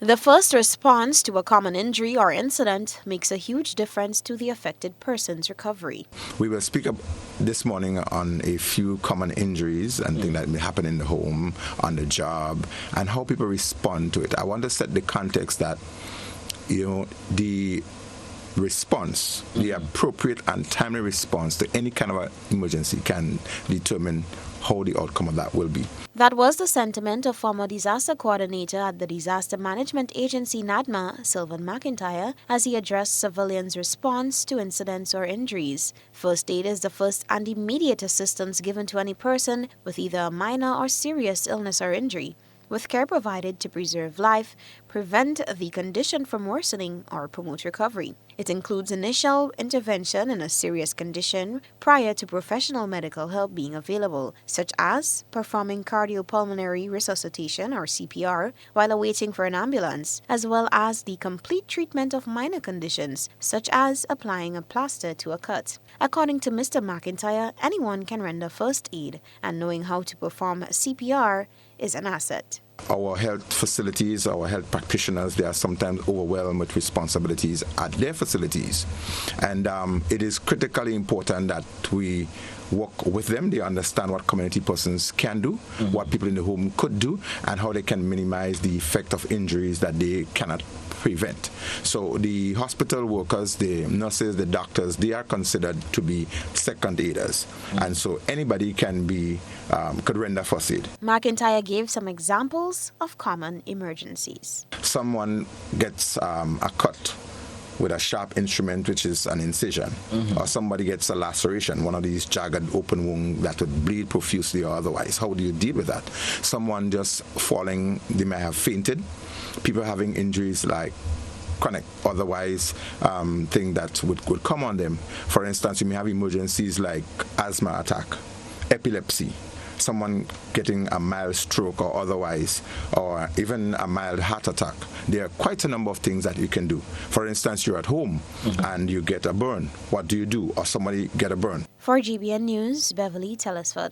The first response to a common injury or incident makes a huge difference to the affected person's recovery. We will speak up this morning on a few common injuries and things that may happen in the home, on the job, and how people respond to it. I want to set the context that, the response, the appropriate and timely response to any kind of an emergency can determine how the outcome of that will be. That was the sentiment of former disaster coordinator at the Disaster Management Agency NADMA, Sylvan Mc Intyre, as he addressed civilians' response to incidents or injuries. First aid is the first and immediate assistance given to any person with either a minor or serious illness or injury, with care provided to preserve life, prevent the condition from worsening, or promote recovery. It includes initial intervention in a serious condition prior to professional medical help being available, such as performing cardiopulmonary resuscitation or CPR while awaiting for an ambulance, as well as the complete treatment of minor conditions, such as applying a plaster to a cut. According to Mr. Mc Intyre, anyone can render first aid, and knowing how to perform CPR is an asset. Our health facilities, our health practitioners, they are sometimes overwhelmed with responsibilities at their facilities. And it is critically important that we work with them. They understand what community persons can do, what people in the home could do, and how they can minimize the effect of injuries that they cannot prevent. So the hospital workers, the nurses, the doctors, they are considered to be second aiders. And so anybody can be, could render first aid. Mc Intyre gave some examples of common emergencies. Someone gets a cut with a sharp instrument, which is an incision, or somebody gets a laceration, one of these jagged open wounds that would bleed profusely or otherwise. How do you deal with that? Someone just falling, they may have fainted. People having injuries like chronic, otherwise thing that would come on them. For instance, you may have emergencies like asthma attack, epilepsy, someone getting a mild stroke or otherwise, or even a mild heart attack. There are quite a number of things that you can do. For instance, you're at home and you get a burn. What do you do? Or somebody get a burn. For GBN News, Beverly Telesford.